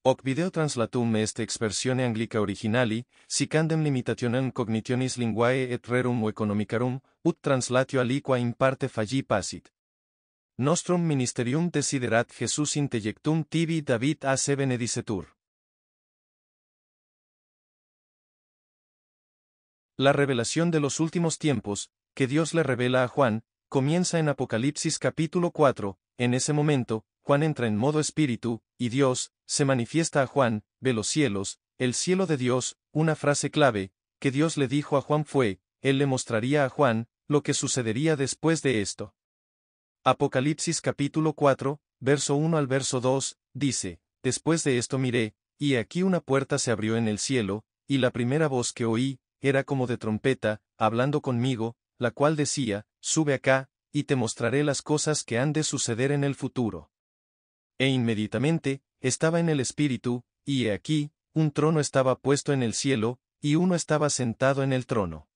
Hoc video translatum est expressione anglica originali, sicandem limitationem cognitionis linguae et rerum economicarum, ut translatio aliqua in parte falli passit. Nostrum ministerium desiderat Jesus intellectum tibi David a se benedicetur. La revelación de los últimos tiempos, que Dios le revela a Juan, comienza en Apocalipsis capítulo 4, en ese momento, Juan entra en modo espíritu, y Dios, se manifiesta a Juan, ve los cielos, el cielo de Dios. Una frase clave, que Dios le dijo a Juan fue, Él le mostraría a Juan, lo que sucedería después de esto. Apocalipsis capítulo 4, verso 1 al verso 2, dice, Después de esto miré, y aquí una puerta se abrió en el cielo, y la primera voz que oí, era como de trompeta, hablando conmigo, la cual decía, Sube acá, y te mostraré las cosas que han de suceder en el futuro. E inmediatamente, estaba en el espíritu, y he aquí, un trono estaba puesto en el cielo, y uno estaba sentado en el trono.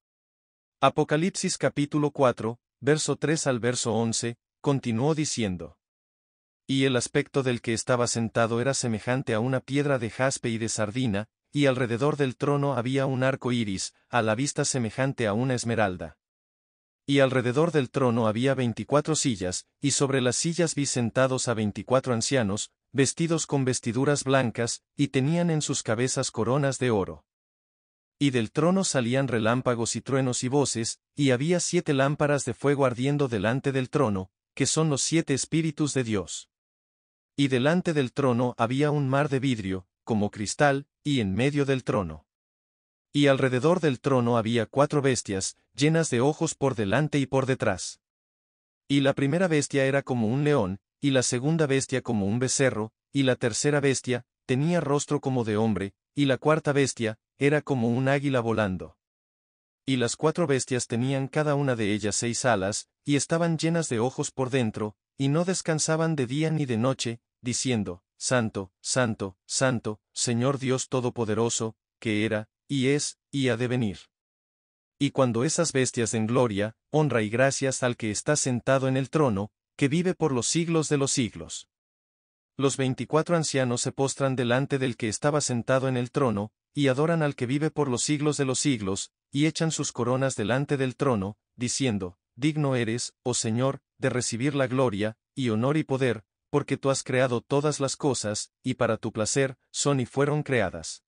Apocalipsis capítulo 4, verso 3 al verso 11, continuó diciendo. Y el aspecto del que estaba sentado era semejante a una piedra de jaspe y de sardina, y alrededor del trono había un arco iris, a la vista semejante a una esmeralda. Y alrededor del trono había 24 sillas, y sobre las sillas vi sentados a 24 ancianos, vestidos con vestiduras blancas, y tenían en sus cabezas coronas de oro. Y del trono salían relámpagos y truenos y voces, y había 7 lámparas de fuego ardiendo delante del trono, que son los 7 espíritus de Dios. Y delante del trono había un mar de vidrio, como cristal, y en medio del trono. Y alrededor del trono había 4 bestias, llenas de ojos por delante y por detrás. Y la primera bestia era como un león, y la segunda bestia como un becerro, y la tercera bestia tenía rostro como de hombre, y la cuarta bestia era como un águila volando. Y las 4 bestias tenían cada una de ellas 6 alas, y estaban llenas de ojos por dentro, y no descansaban de día ni de noche, diciendo, Santo, Santo, Santo, Señor Dios Todopoderoso, que era, y es, y ha de venir. Y cuando esas bestias den gloria, honra y gracias al que está sentado en el trono, que vive por los siglos de los siglos. Los 24 ancianos se postran delante del que estaba sentado en el trono, y adoran al que vive por los siglos de los siglos, y echan sus coronas delante del trono, diciendo, Digno eres, oh Señor, de recibir la gloria, y honor y poder, porque tú has creado todas las cosas, y para tu placer, son y fueron creadas.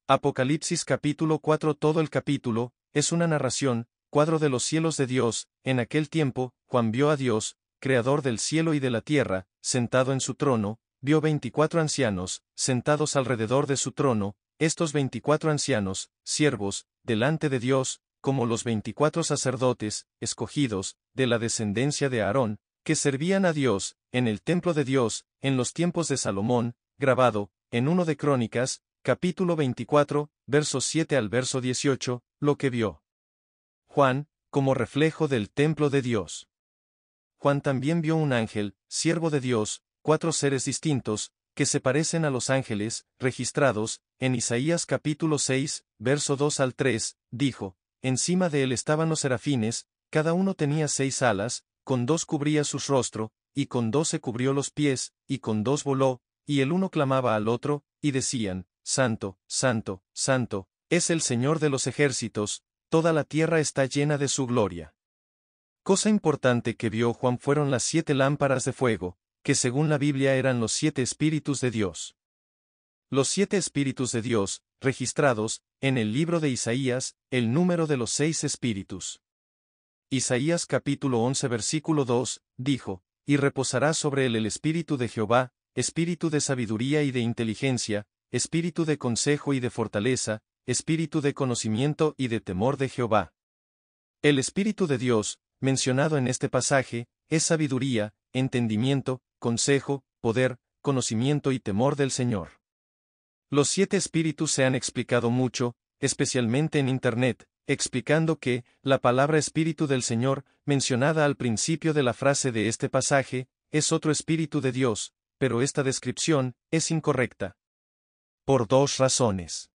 Apocalipsis capítulo 4. Todo el capítulo, es una narración, cuadro de los cielos de Dios. En aquel tiempo, Juan vio a Dios, creador del cielo y de la tierra, sentado en su trono, vio 24 ancianos, sentados alrededor de su trono, estos 24 ancianos, siervos, delante de Dios, como los 24 sacerdotes, escogidos, de la descendencia de Aarón, que servían a Dios, en el templo de Dios, en los tiempos de Salomón, grabado, en 1 de Crónicas, capítulo 24, versos 7 al verso 18, lo que vio Juan, como reflejo del templo de Dios. Juan también vio un ángel, siervo de Dios, 4 seres distintos, que se parecen a los ángeles, registrados, en Isaías capítulo 6, verso 2 al 3, dijo, encima de él estaban los serafines, cada uno tenía 6 alas, con 2 cubría su rostro, y con 2 se cubrió los pies, y con 2 voló, y el uno clamaba al otro, y decían, Santo, Santo, Santo, es el Señor de los ejércitos, toda la tierra está llena de su gloria. Cosa importante que vio Juan fueron las 7 lámparas de fuego, que según la Biblia eran los 7 espíritus de Dios. Los 7 espíritus de Dios, registrados, en el libro de Isaías, el número de los 6 espíritus. Isaías capítulo 11 versículo 2, dijo, y reposará sobre él el espíritu de Jehová, espíritu de sabiduría y de inteligencia, espíritu de consejo y de fortaleza, espíritu de conocimiento y de temor de Jehová. El Espíritu de Dios, mencionado en este pasaje, es sabiduría, entendimiento, consejo, poder, conocimiento y temor del Señor. Los 7 espíritus se han explicado mucho, especialmente en Internet, explicando que, la palabra Espíritu del Señor, mencionada al principio de la frase de este pasaje, es otro Espíritu de Dios, pero esta descripción es incorrecta. Por 2 razones.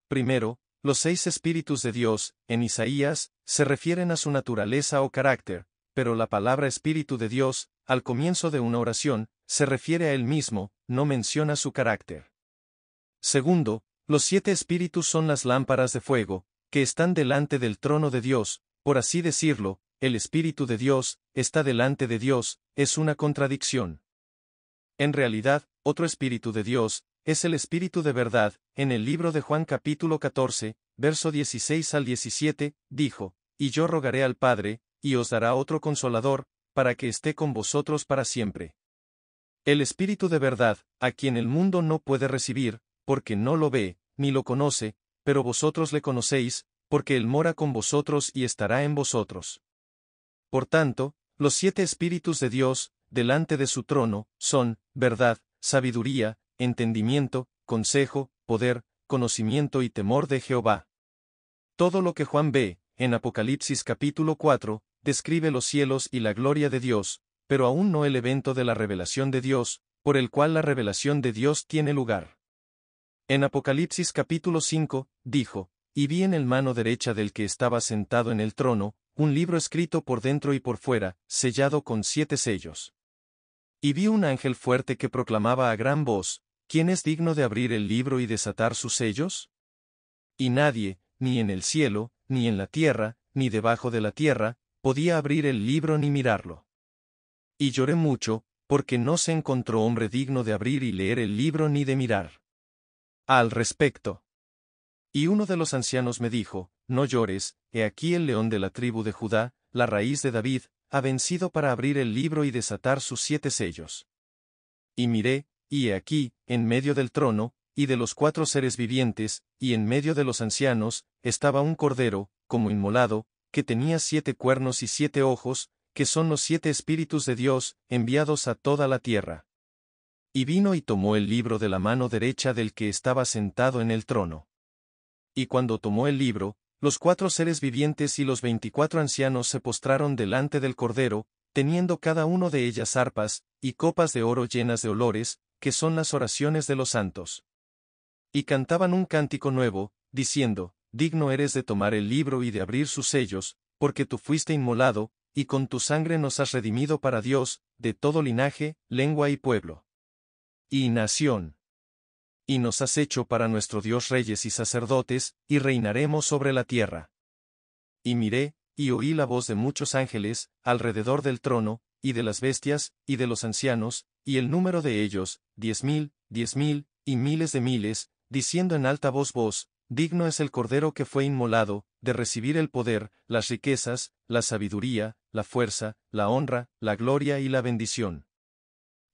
Primero, los 6 espíritus de Dios, en Isaías, se refieren a su naturaleza o carácter, pero la palabra Espíritu de Dios, al comienzo de una oración, se refiere a él mismo, no menciona su carácter. Segundo, los 7 espíritus son las lámparas de fuego, que están delante del trono de Dios, por así decirlo, el Espíritu de Dios, está delante de Dios, es una contradicción. En realidad, otro Espíritu de Dios, es el Espíritu de verdad, en el libro de Juan capítulo 14, verso 16 al 17, dijo, y yo rogaré al Padre, y os dará otro Consolador, para que esté con vosotros para siempre. El Espíritu de verdad, a quien el mundo no puede recibir, porque no lo ve, ni lo conoce, pero vosotros le conocéis, porque él mora con vosotros y estará en vosotros. Por tanto, los 7 Espíritus de Dios, delante de su trono, son, verdad, sabiduría, entendimiento, consejo, poder, conocimiento y temor de Jehová. Todo lo que Juan ve, en Apocalipsis capítulo 4, describe los cielos y la gloria de Dios, pero aún no el evento de la revelación de Dios, por el cual la revelación de Dios tiene lugar. En Apocalipsis capítulo 5, dijo, y vi en el mano derecha del que estaba sentado en el trono, un libro escrito por dentro y por fuera, sellado con 7 sellos. Y vi un ángel fuerte que proclamaba a gran voz, ¿quién es digno de abrir el libro y desatar sus sellos? Y nadie, ni en el cielo, ni en la tierra, ni debajo de la tierra, podía abrir el libro ni mirarlo. Y lloré mucho, porque no se encontró hombre digno de abrir y leer el libro ni de mirar. Al respecto. Y uno de los ancianos me dijo, no llores, he aquí el león de la tribu de Judá, la raíz de David, ha vencido para abrir el libro y desatar sus 7 sellos. Y miré, y he aquí, en medio del trono, y de los 4 seres vivientes, y en medio de los ancianos, estaba un cordero, como inmolado, que tenía 7 cuernos y 7 ojos, que son los 7 espíritus de Dios, enviados a toda la tierra. Y vino y tomó el libro de la mano derecha del que estaba sentado en el trono. Y cuando tomó el libro, los 4 seres vivientes y los 24 ancianos se postraron delante del Cordero, teniendo cada uno de ellas arpas, y copas de oro llenas de olores, que son las oraciones de los santos. Y cantaban un cántico nuevo, diciendo, digno eres de tomar el libro y de abrir sus sellos, porque tú fuiste inmolado, y con tu sangre nos has redimido para Dios, de todo linaje, lengua y pueblo. Y nación. Y nos has hecho para nuestro Dios reyes y sacerdotes, y reinaremos sobre la tierra. Y miré, y oí la voz de muchos ángeles, alrededor del trono, y de las bestias, y de los ancianos, y el número de ellos, 10.000, 10.000, y miles de miles, diciendo en alta voz, digno es el Cordero que fue inmolado, de recibir el poder, las riquezas, la sabiduría, la fuerza, la honra, la gloria y la bendición.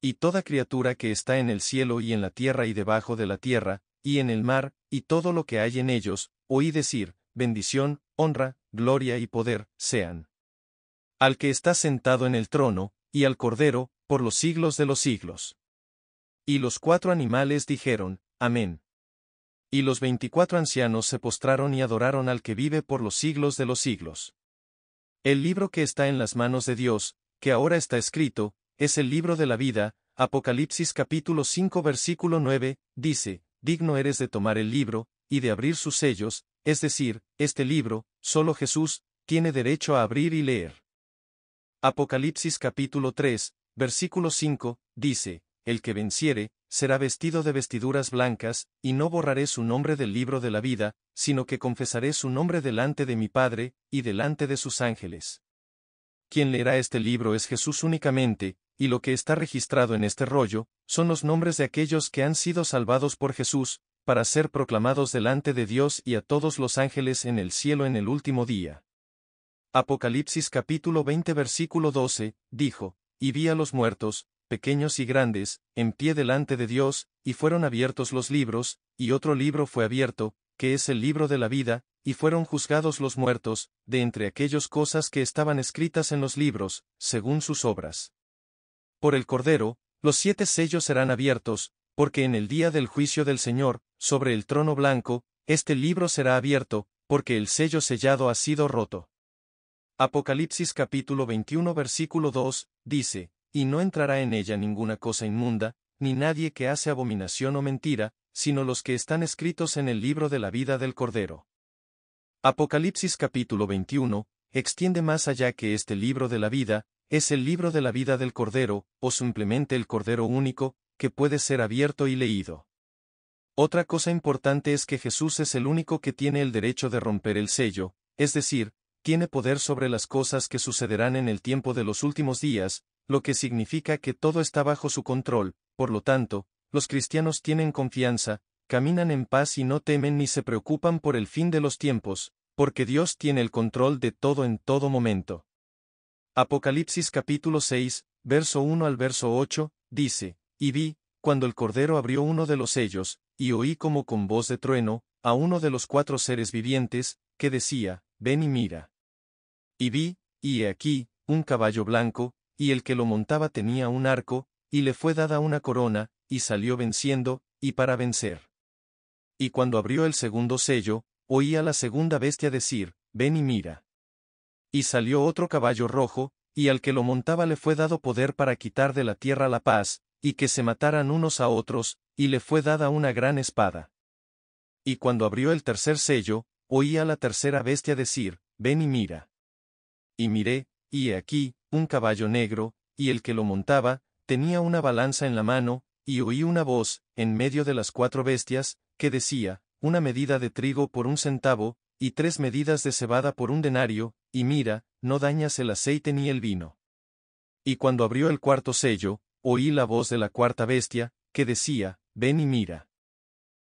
Y toda criatura que está en el cielo y en la tierra y debajo de la tierra, y en el mar, y todo lo que hay en ellos, oí decir, bendición, honra, gloria y poder, sean al que está sentado en el trono, y al Cordero, por los siglos de los siglos. Y los 4 animales dijeron, amén. Y los 24 ancianos se postraron y adoraron al que vive por los siglos de los siglos. El libro que está en las manos de Dios, que ahora está escrito, es el libro de la vida. Apocalipsis capítulo 5 versículo 9, dice, digno eres de tomar el libro, y de abrir sus sellos, es decir, este libro, solo Jesús, tiene derecho a abrir y leer. Apocalipsis capítulo 3, versículo 5, dice, el que venciere, será vestido de vestiduras blancas, y no borraré su nombre del libro de la vida, sino que confesaré su nombre delante de mi Padre, y delante de sus ángeles. Quien leerá este libro es Jesús únicamente, y lo que está registrado en este rollo, son los nombres de aquellos que han sido salvados por Jesús, para ser proclamados delante de Dios y a todos los ángeles en el cielo en el último día. Apocalipsis capítulo 20 versículo 12, dijo, y vi a los muertos, pequeños y grandes, en pie delante de Dios, y fueron abiertos los libros, y otro libro fue abierto, que es el libro de la vida, y fueron juzgados los muertos, de entre aquellas cosas que estaban escritas en los libros, según sus obras. Por el Cordero, los 7 sellos serán abiertos, porque en el día del juicio del Señor, sobre el trono blanco, este libro será abierto, porque el sello sellado ha sido roto. Apocalipsis capítulo 21 versículo 2, dice, y no entrará en ella ninguna cosa inmunda, ni nadie que hace abominación o mentira, sino los que están escritos en el libro de la vida del Cordero. Apocalipsis capítulo 21, extiende más allá que este libro de la vida, es el libro de la vida del Cordero, o simplemente el Cordero único, que puede ser abierto y leído. Otra cosa importante es que Jesús es el único que tiene el derecho de romper el sello, es decir, tiene poder sobre las cosas que sucederán en el tiempo de los últimos días, lo que significa que todo está bajo su control. Por lo tanto, los cristianos tienen confianza, caminan en paz y no temen ni se preocupan por el fin de los tiempos, porque Dios tiene el control de todo en todo momento. Apocalipsis capítulo 6, verso 1 al verso 8, dice, y vi, cuando el Cordero abrió uno de los sellos, y oí como con voz de trueno, a uno de los 4 seres vivientes, que decía, ven y mira. Y vi, y he aquí, un caballo blanco, y el que lo montaba tenía un arco, y le fue dada una corona, y salió venciendo, y para vencer. Y cuando abrió el segundo sello, oí a la segunda bestia decir, ven y mira. Y salió otro caballo rojo, y al que lo montaba le fue dado poder para quitar de la tierra la paz, y que se mataran unos a otros, y le fue dada una gran espada. Y cuando abrió el tercer sello, oí a la tercera bestia decir, ven y mira. Y miré, y he aquí, un caballo negro, y el que lo montaba, tenía una balanza en la mano, y oí una voz, en medio de las 4 bestias, que decía, una medida de trigo por 1 centavo, y 3 medidas de cebada por 1 denario, y mira, no dañas el aceite ni el vino. Y cuando abrió el cuarto sello, oí la voz de la 4ª bestia, que decía, ven y mira.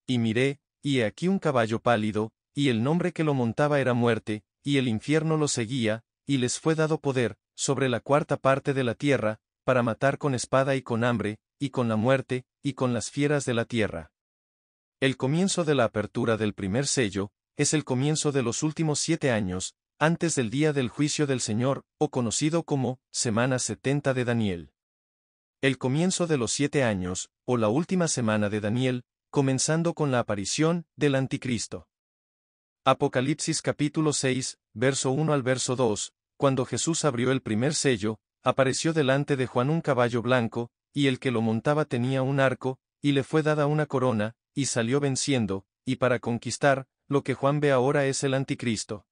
Y miré, y he aquí un caballo pálido, y el nombre que lo montaba era Muerte, y el infierno lo seguía, y les fue dado poder, sobre la 4ª parte de la tierra, para matar con espada y con hambre, y con la muerte, y con las fieras de la tierra. El comienzo de la apertura del primer sello, es el comienzo de los últimos 7 años, antes del día del juicio del Señor, o conocido como, semana 70 de Daniel. El comienzo de los 7 años, o la última semana de Daniel, comenzando con la aparición del Anticristo. Apocalipsis capítulo 6, verso 1 al verso 2, cuando Jesús abrió el primer sello, apareció delante de Juan un caballo blanco, y el que lo montaba tenía un arco, y le fue dada una corona, y salió venciendo, y para conquistar, lo que Juan ve ahora es el Anticristo.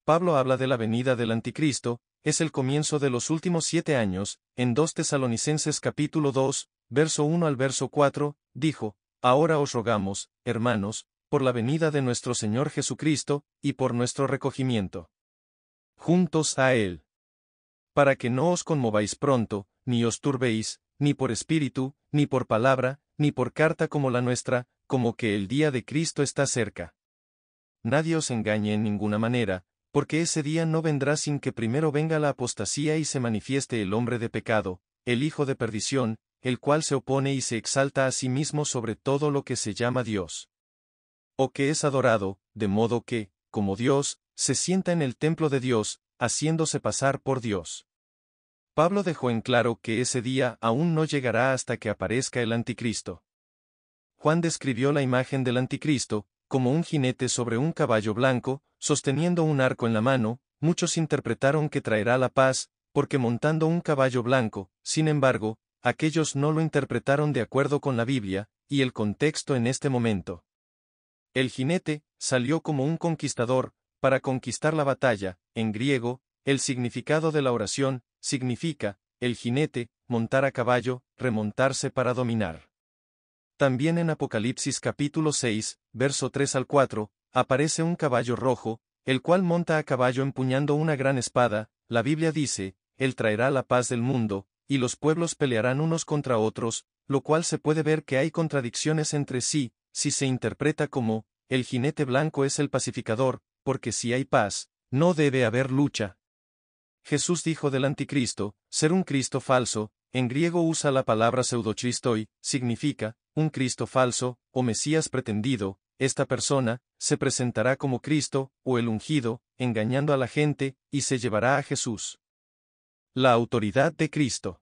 Pablo habla de la venida del Anticristo, es el comienzo de los últimos 7 años, en 2 Tesalonicenses capítulo 2, verso 1 al verso 4, dijo, ahora os rogamos, hermanos, por la venida de nuestro Señor Jesucristo, y por nuestro recogimiento juntos a Él. Para que no os conmováis pronto, ni os turbéis, ni por espíritu, ni por palabra, ni por carta como la nuestra, como que el día de Cristo está cerca. Nadie os engañe en ninguna manera, porque ese día no vendrá sin que primero venga la apostasía y se manifieste el hombre de pecado, el hijo de perdición, el cual se opone y se exalta a sí mismo sobre todo lo que se llama Dios, o que es adorado, de modo que, como Dios, se sienta en el templo de Dios, haciéndose pasar por Dios. Pablo dejó en claro que ese día aún no llegará hasta que aparezca el Anticristo. Juan describió la imagen del Anticristo, como un jinete sobre un caballo blanco, sosteniendo un arco en la mano. Muchos interpretaron que traerá la paz, porque montando un caballo blanco. Sin embargo, aquellos no lo interpretaron de acuerdo con la Biblia, y el contexto en este momento. El jinete salió como un conquistador, para conquistar la batalla. En griego, el significado de la oración significa, el jinete, montar a caballo, remontarse para dominar. También en Apocalipsis capítulo 6, verso 3 al 4, aparece un caballo rojo, el cual monta a caballo empuñando una gran espada. La Biblia dice, él traerá la paz del mundo, y los pueblos pelearán unos contra otros, lo cual se puede ver que hay contradicciones entre sí, si se interpreta como, el jinete blanco es el pacificador, porque si hay paz, no debe haber lucha. Jesús dijo del Anticristo, ser un Cristo falso. En griego usa la palabra pseudocristoi, significa, un Cristo falso, o Mesías pretendido. Esta persona, se presentará como Cristo, o el ungido, engañando a la gente, y se llevará a Jesús. La autoridad de Cristo.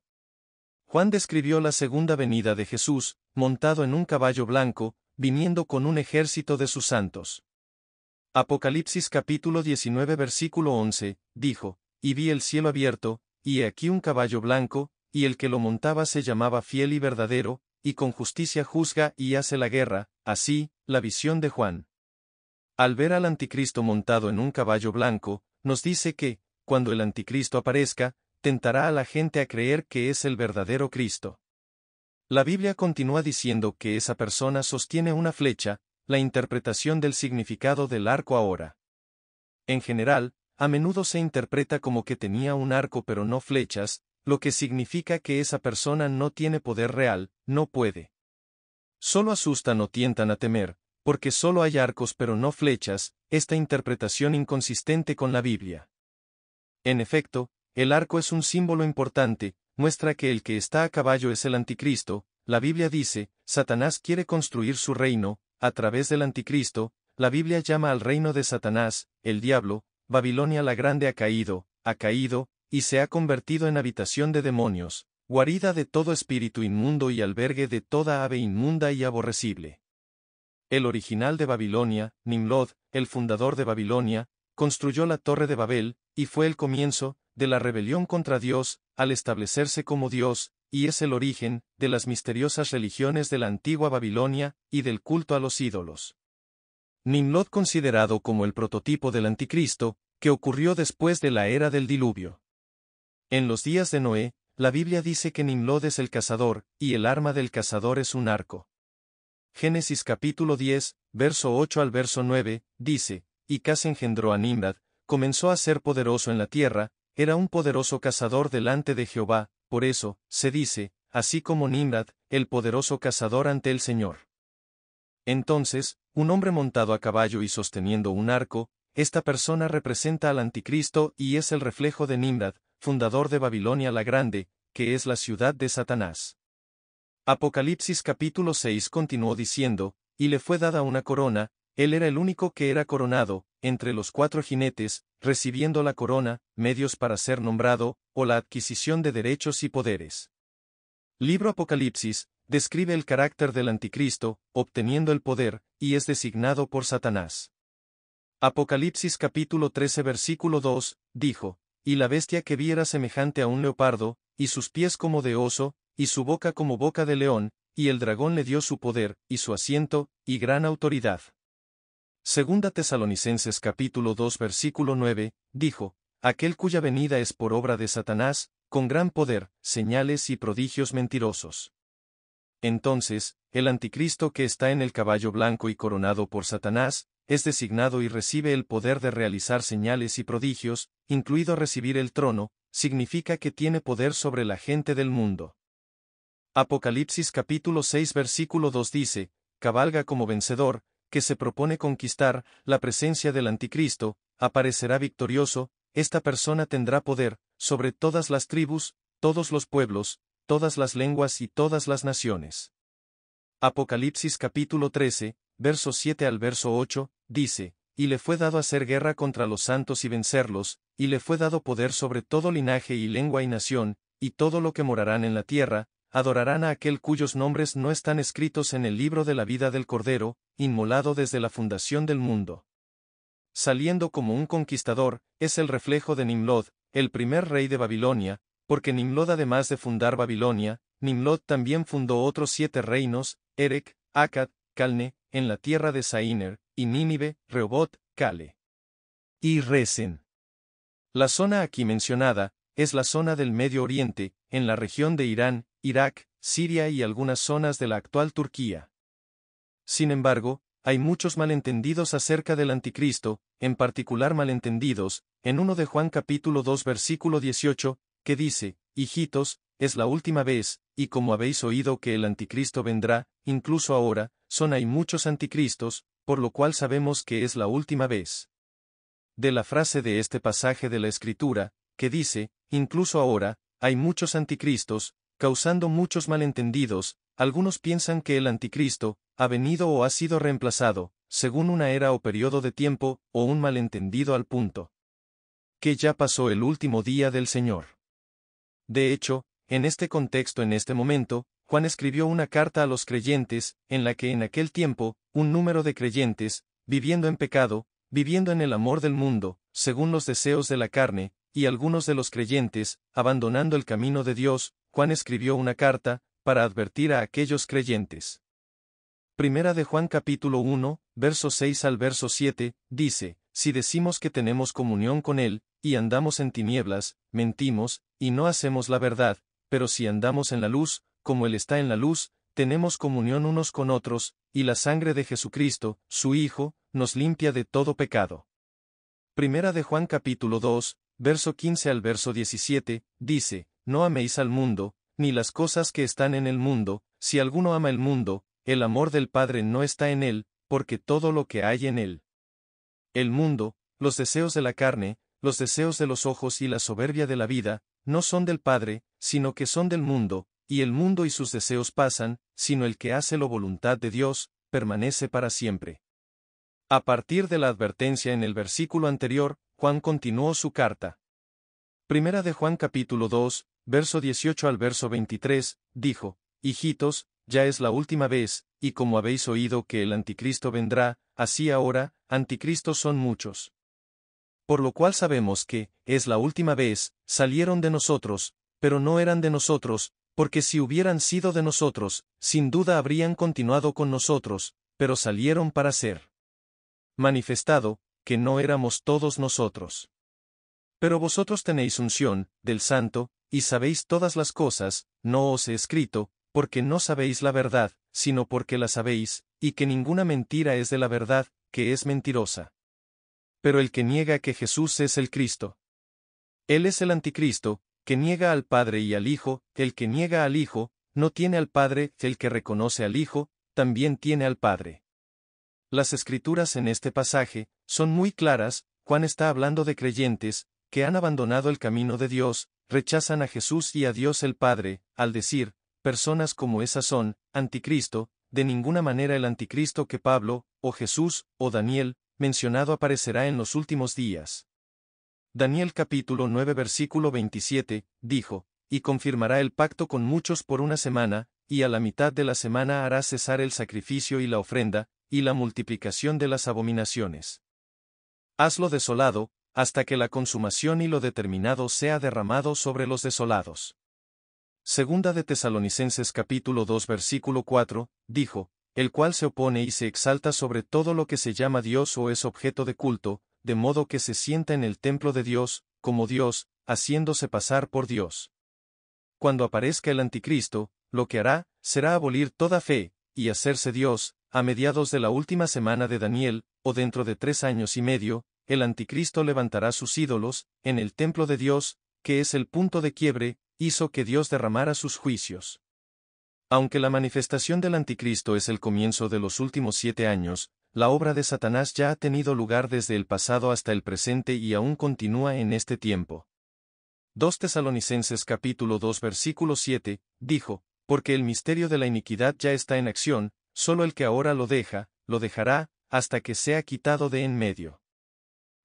Juan describió la segunda venida de Jesús, montado en un caballo blanco, viniendo con un ejército de sus santos. Apocalipsis capítulo 19 versículo 11, dijo, y vi el cielo abierto, y he aquí un caballo blanco, y el que lo montaba se llamaba Fiel y Verdadero, y con justicia juzga y hace la guerra. Así, la visión de Juan. Al ver al Anticristo montado en un caballo blanco, nos dice que, cuando el Anticristo aparezca, tentará a la gente a creer que es el verdadero Cristo. La Biblia continúa diciendo que esa persona sostiene una flecha, la interpretación del significado del arco ahora. En general, a menudo se interpreta como que tenía un arco pero no flechas, lo que significa que esa persona no tiene poder real, no puede. Solo asustan o tientan a temer, porque solo hay arcos pero no flechas, esta interpretación inconsistente con la Biblia. En efecto, el arco es un símbolo importante, muestra que el que está a caballo es el anticristo. La Biblia dice, Satanás quiere construir su reino, a través del anticristo. La Biblia llama al reino de Satanás, el diablo. Babilonia la Grande ha caído, y se ha convertido en habitación de demonios, guarida de todo espíritu inmundo y albergue de toda ave inmunda y aborrecible. El original de Babilonia, Nimrod, el fundador de Babilonia, construyó la Torre de Babel, y fue el comienzo de la rebelión contra Dios, al establecerse como Dios, y es el origen de las misteriosas religiones de la antigua Babilonia y del culto a los ídolos. Nimrod considerado como el prototipo del anticristo, que ocurrió después de la era del diluvio. En los días de Noé, la Biblia dice que Nimrod es el cazador, y el arma del cazador es un arco. Génesis capítulo 10, verso 8 al verso 9, dice, y Cas engendró a Nimrod, comenzó a ser poderoso en la tierra, era un poderoso cazador delante de Jehová, por eso, se dice, así como Nimrod, el poderoso cazador ante el Señor. Entonces, un hombre montado a caballo y sosteniendo un arco, esta persona representa al anticristo y es el reflejo de Nimrod, fundador de Babilonia la Grande, que es la ciudad de Satanás. Apocalipsis capítulo 6 continuó diciendo, y le fue dada una corona, él era el único que era coronado, entre los 4 jinetes, recibiendo la corona, medios para ser nombrado, o la adquisición de derechos y poderes. Libro Apocalipsis, describe el carácter del anticristo, obteniendo el poder, y es designado por Satanás. Apocalipsis capítulo 13 versículo 2, dijo, y la bestia que vi era semejante a un leopardo, y sus pies como de oso, y su boca como boca de león, y el dragón le dio su poder, y su asiento, y gran autoridad. Segunda Tesalonicenses capítulo 2 versículo 9, dijo, aquel cuya venida es por obra de Satanás, con gran poder, señales y prodigios mentirosos. Entonces, el anticristo que está en el caballo blanco y coronado por Satanás, es designado y recibe el poder de realizar señales y prodigios, incluido recibir el trono, significa que tiene poder sobre la gente del mundo. Apocalipsis capítulo 6 versículo 2 dice, cabalga como vencedor, que se propone conquistar la presencia del anticristo, aparecerá victorioso, esta persona tendrá poder, sobre todas las tribus, todos los pueblos, todas las lenguas y todas las naciones. Apocalipsis capítulo 13, verso 7 al verso 8, dice, y le fue dado hacer guerra contra los santos y vencerlos, y le fue dado poder sobre todo linaje y lengua y nación, y todo lo que morarán en la tierra, adorarán a aquel cuyos nombres no están escritos en el libro de la vida del Cordero, inmolado desde la fundación del mundo. Saliendo como un conquistador, es el reflejo de Nimrod, el primer rey de Babilonia, porque Nimrod además de fundar Babilonia, Nimrod también fundó otros 7 reinos, Erech, Akkad, Calne, en la tierra de Saíner, y Nínive, Rehobot, Cale y Resen. La zona aquí mencionada, es la zona del Medio Oriente, en la región de Irán, Irak, Siria y algunas zonas de la actual Turquía. Sin embargo, hay muchos malentendidos acerca del anticristo, en particular malentendidos, en 1 de Juan capítulo 2 versículo 18, que dice, hijitos, es la última vez, y como habéis oído que el anticristo vendrá, incluso ahora, hay muchos anticristos, por lo cual sabemos que es la última vez. De la frase de este pasaje de la Escritura, que dice, incluso ahora, hay muchos anticristos, causando muchos malentendidos, algunos piensan que el anticristo ha venido o ha sido reemplazado, según una era o periodo de tiempo, o un malentendido al punto. Que ya pasó el último día del Señor. De hecho, en este contexto en este momento, Juan escribió una carta a los creyentes, en la que en aquel tiempo, un número de creyentes, viviendo en pecado, viviendo en el amor del mundo, según los deseos de la carne, y algunos de los creyentes, abandonando el camino de Dios, Juan escribió una carta, para advertir a aquellos creyentes. Primera de Juan capítulo 1, verso 6 al verso 7, dice, si decimos que tenemos comunión con Él, y andamos en tinieblas, mentimos, y no hacemos la verdad, pero si andamos en la luz, como Él está en la luz, tenemos comunión unos con otros, y la sangre de Jesucristo, su Hijo, nos limpia de todo pecado. Primera de Juan capítulo 2, verso 15 al verso 17, dice, no améis al mundo, ni las cosas que están en el mundo, si alguno ama el mundo, el amor del Padre no está en él, porque todo lo que hay en él. El mundo, los deseos de la carne, los deseos de los ojos y la soberbia de la vida, no son del Padre, sino que son del mundo, y el mundo y sus deseos pasan, sino el que hace la voluntad de Dios, permanece para siempre. A partir de la advertencia en el versículo anterior, Juan continuó su carta. Primera de Juan capítulo 2, verso 18 al verso 23, dijo, hijitos, ya es la última vez, y como habéis oído que el anticristo vendrá, así ahora, anticristos son muchos. Por lo cual sabemos que, es la última vez, salieron de nosotros, pero no eran de nosotros, porque si hubieran sido de nosotros, sin duda habrían continuado con nosotros, pero salieron para ser manifestado, que no éramos todos nosotros. Pero vosotros tenéis unción, del Santo, y sabéis todas las cosas, no os he escrito, porque no sabéis la verdad, sino porque la sabéis, y que ninguna mentira es de la verdad, que es mentirosa. Pero el que niega que Jesús es el Cristo, Él es el anticristo, que niega al Padre y al Hijo, el que niega al Hijo, no tiene al Padre, el que reconoce al Hijo, también tiene al Padre. Las escrituras en este pasaje son muy claras. Juan está hablando de creyentes que han abandonado el camino de Dios, rechazan a Jesús y a Dios el Padre, al decir, personas como esas son, anticristo, de ninguna manera el anticristo que Pablo, o Jesús, o Daniel, mencionado aparecerá en los últimos días. Daniel capítulo 9 versículo 27, dijo, y confirmará el pacto con muchos por una semana, y a la mitad de la semana hará cesar el sacrificio y la ofrenda, y la multiplicación de las abominaciones. Hazlo desolado, hasta que la consumación y lo determinado sea derramado sobre los desolados. Segunda de Tesalonicenses capítulo 2 versículo 4, dijo, el cual se opone y se exalta sobre todo lo que se llama Dios o es objeto de culto, de modo que se sienta en el templo de Dios, como Dios, haciéndose pasar por Dios. Cuando aparezca el anticristo, lo que hará, será abolir toda fe, y hacerse Dios. A mediados de la última semana de Daniel, o dentro de 3 años y medio, el anticristo levantará sus ídolos, en el templo de Dios, que es el punto de quiebre, hizo que Dios derramara sus juicios. Aunque la manifestación del anticristo es el comienzo de los últimos 7 años, la obra de Satanás ya ha tenido lugar desde el pasado hasta el presente y aún continúa en este tiempo. 2 Tesalonicenses capítulo 2 versículo 7, dijo, porque el misterio de la iniquidad ya está en acción, solo el que ahora lo deja, lo dejará, hasta que sea quitado de en medio.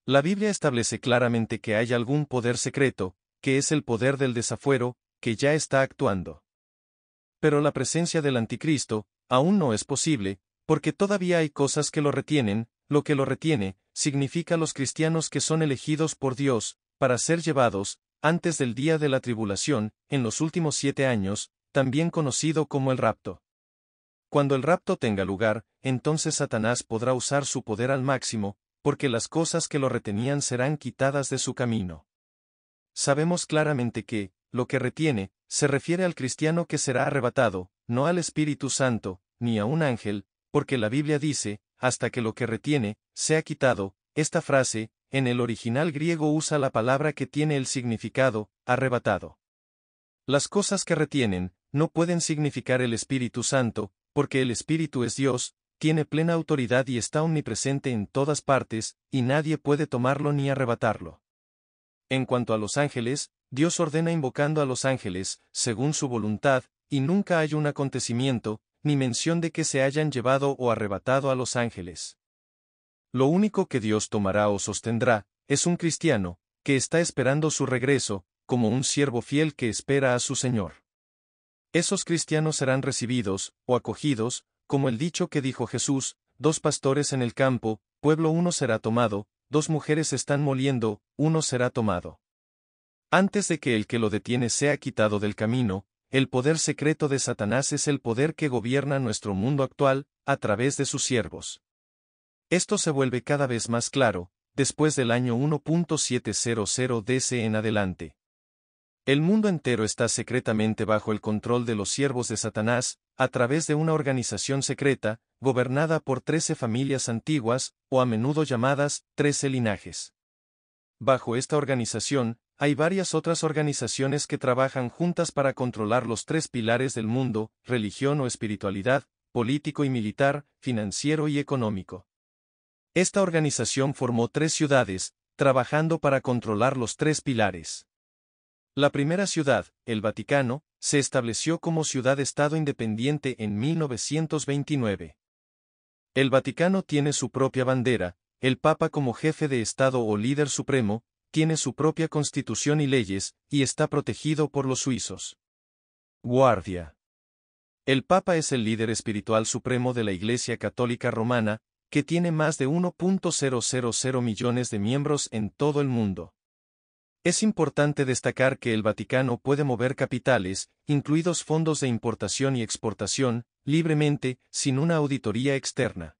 La Biblia establece claramente que hay algún poder secreto, que es el poder del desafuero, que ya está actuando. Pero la presencia del anticristo, aún no es posible, porque todavía hay cosas que lo retienen. Lo que lo retiene, significa los cristianos que son elegidos por Dios, para ser llevados, antes del día de la tribulación, en los últimos 7 años, también conocido como el rapto. Cuando el rapto tenga lugar, entonces Satanás podrá usar su poder al máximo, porque las cosas que lo retenían serán quitadas de su camino. Sabemos claramente que, lo que retiene, se refiere al cristiano que será arrebatado, no al Espíritu Santo, ni a un ángel, porque la Biblia dice, hasta que lo que retiene, sea quitado. Esta frase, en el original griego usa la palabra que tiene el significado, arrebatado. Las cosas que retienen, no pueden significar el Espíritu Santo, porque el Espíritu es Dios, tiene plena autoridad y está omnipresente en todas partes, y nadie puede tomarlo ni arrebatarlo. En cuanto a los ángeles, Dios ordena invocando a los ángeles, según su voluntad, y nunca hay un acontecimiento, ni mención de que se hayan llevado o arrebatado a los ángeles. Lo único que Dios tomará o sostendrá, es un cristiano, que está esperando su regreso, como un siervo fiel que espera a su Señor. Esos cristianos serán recibidos, o acogidos, como el dicho que dijo Jesús, 2 pastores en el campo, pueblo uno será tomado, 2 mujeres están moliendo, uno será tomado. Antes de que el que lo detiene sea quitado del camino, el poder secreto de Satanás es el poder que gobierna nuestro mundo actual, a través de sus siervos. Esto se vuelve cada vez más claro, después del año 1700 DC en adelante. El mundo entero está secretamente bajo el control de los siervos de Satanás, a través de una organización secreta, gobernada por 13 familias antiguas, o a menudo llamadas 13 linajes. Bajo esta organización, hay varias otras organizaciones que trabajan juntas para controlar los tres pilares del mundo: religión o espiritualidad, político y militar, financiero y económico. Esta organización formó 3 ciudades, trabajando para controlar los 3 pilares. La primera ciudad, el Vaticano, se estableció como ciudad-estado independiente en 1929. El Vaticano tiene su propia bandera, el Papa como jefe de Estado o líder supremo, tiene su propia constitución y leyes, y está protegido por los suizos. Guardia. El Papa es el líder espiritual supremo de la Iglesia Católica Romana, que tiene más de 1.000 millones de miembros en todo el mundo. Es importante destacar que el Vaticano puede mover capitales, incluidos fondos de importación y exportación, libremente, sin una auditoría externa.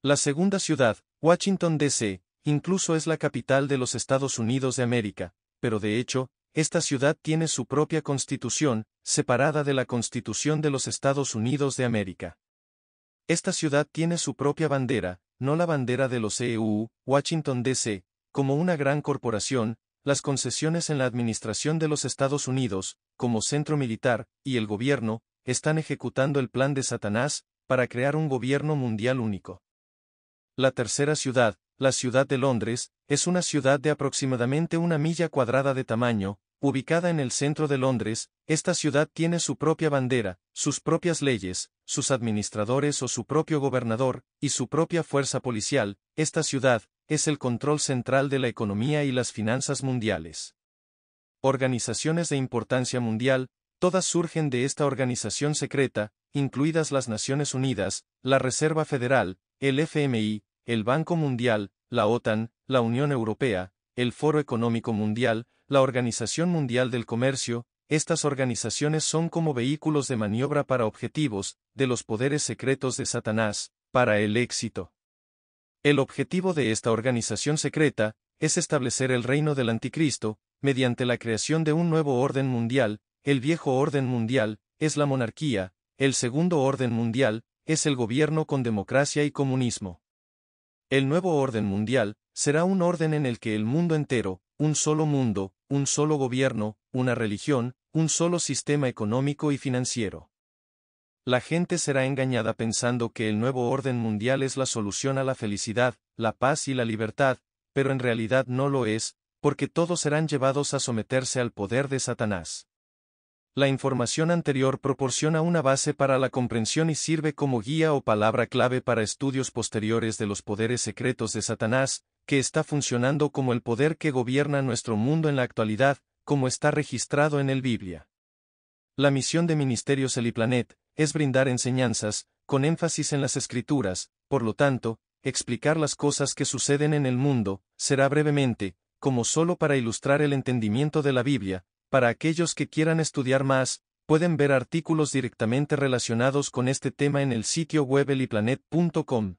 La segunda ciudad, Washington, D.C., incluso es la capital de los Estados Unidos de América, pero de hecho, esta ciudad tiene su propia constitución, separada de la Constitución de los Estados Unidos de América. Esta ciudad tiene su propia bandera, no la bandera de los EU. Washington, D.C., como una gran corporación, las concesiones en la administración de los Estados Unidos, como centro militar, y el gobierno, están ejecutando el plan de Satanás, para crear un gobierno mundial único. La tercera ciudad, la ciudad de Londres, es una ciudad de aproximadamente 1 milla cuadrada de tamaño, ubicada en el centro de Londres. Esta ciudad tiene su propia bandera, sus propias leyes, sus administradores o su propio gobernador, y su propia fuerza policial. Esta ciudad es el control central de la economía y las finanzas mundiales. Organizaciones de importancia mundial, todas surgen de esta organización secreta, incluidas las Naciones Unidas, la Reserva Federal, el FMI, el Banco Mundial, la OTAN, la Unión Europea, el Foro Económico Mundial, la Organización Mundial del Comercio. Estas organizaciones son como vehículos de maniobra para objetivos, de los poderes secretos de Satanás, para el éxito. El objetivo de esta organización secreta es establecer el reino del Anticristo, mediante la creación de un nuevo orden mundial. El viejo orden mundial es la monarquía, el segundo orden mundial es el gobierno con democracia y comunismo. El nuevo orden mundial será un orden en el que el mundo entero, un solo mundo, un solo gobierno, una religión, un solo sistema económico y financiero. La gente será engañada pensando que el nuevo orden mundial es la solución a la felicidad, la paz y la libertad, pero en realidad no lo es, porque todos serán llevados a someterse al poder de Satanás. La información anterior proporciona una base para la comprensión y sirve como guía o palabra clave para estudios posteriores de los poderes secretos de Satanás, que está funcionando como el poder que gobierna nuestro mundo en la actualidad, como está registrado en el Biblia. La misión de Ministerios Eliplanet es brindar enseñanzas, con énfasis en las Escrituras. Por lo tanto, explicar las cosas que suceden en el mundo será brevemente, como solo para ilustrar el entendimiento de la Biblia. Para aquellos que quieran estudiar más, pueden ver artículos directamente relacionados con este tema en el sitio web eliplanet.com.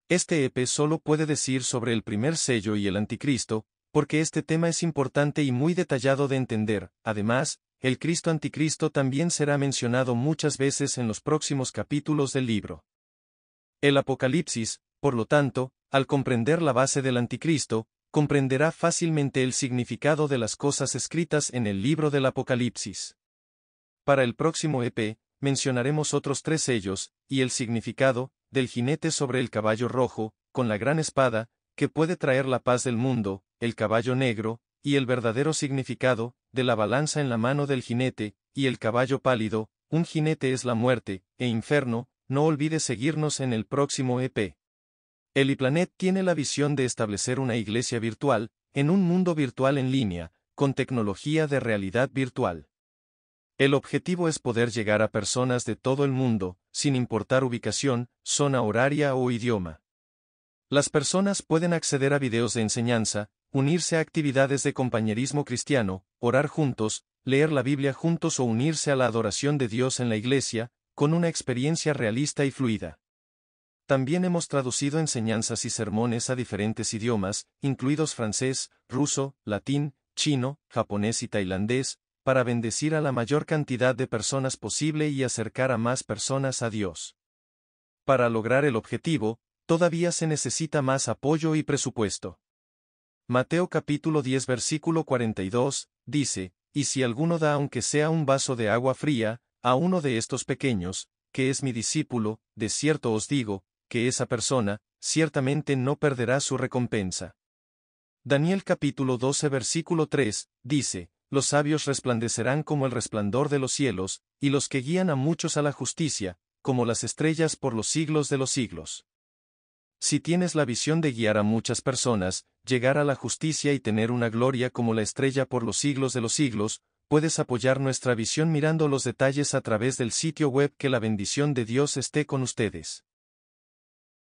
Este EP solo puede decir sobre el primer sello y el anticristo, porque este tema es importante y muy detallado de entender. Además, el Cristo anticristo también será mencionado muchas veces en los próximos capítulos del libro. El Apocalipsis, por lo tanto, al comprender la base del anticristo, comprenderá fácilmente el significado de las cosas escritas en el libro del Apocalipsis. Para el próximo EP, mencionaremos otros 3 sellos, y el significado del jinete sobre el caballo rojo, con la gran espada, que puede traer la paz del mundo, el caballo negro, y el verdadero significado de la balanza en la mano del jinete, y el caballo pálido. Un jinete es la muerte, e infierno. No olvides seguirnos en el próximo EP. Eliplanet tiene la visión de establecer una iglesia virtual, en un mundo virtual en línea, con tecnología de realidad virtual. El objetivo es poder llegar a personas de todo el mundo, sin importar ubicación, zona horaria o idioma. Las personas pueden acceder a videos de enseñanza, unirse a actividades de compañerismo cristiano, orar juntos, leer la Biblia juntos o unirse a la adoración de Dios en la iglesia, con una experiencia realista y fluida. También hemos traducido enseñanzas y sermones a diferentes idiomas, incluidos francés, ruso, latín, chino, japonés y tailandés, para bendecir a la mayor cantidad de personas posible y acercar a más personas a Dios. Para lograr el objetivo, todavía se necesita más apoyo y presupuesto. Mateo capítulo 10 versículo 42, dice, «Y si alguno da aunque sea un vaso de agua fría, a uno de estos pequeños, que es mi discípulo, de cierto os digo, que esa persona, ciertamente no perderá su recompensa». Daniel capítulo 12 versículo 3, dice, «Los sabios resplandecerán como el resplandor de los cielos, y los que guían a muchos a la justicia, como las estrellas por los siglos de los siglos». Si tienes la visión de guiar a muchas personas, llegar a la justicia y tener una gloria como la estrella por los siglos de los siglos, puedes apoyar nuestra visión mirando los detalles a través del sitio web. Que la bendición de Dios esté con ustedes.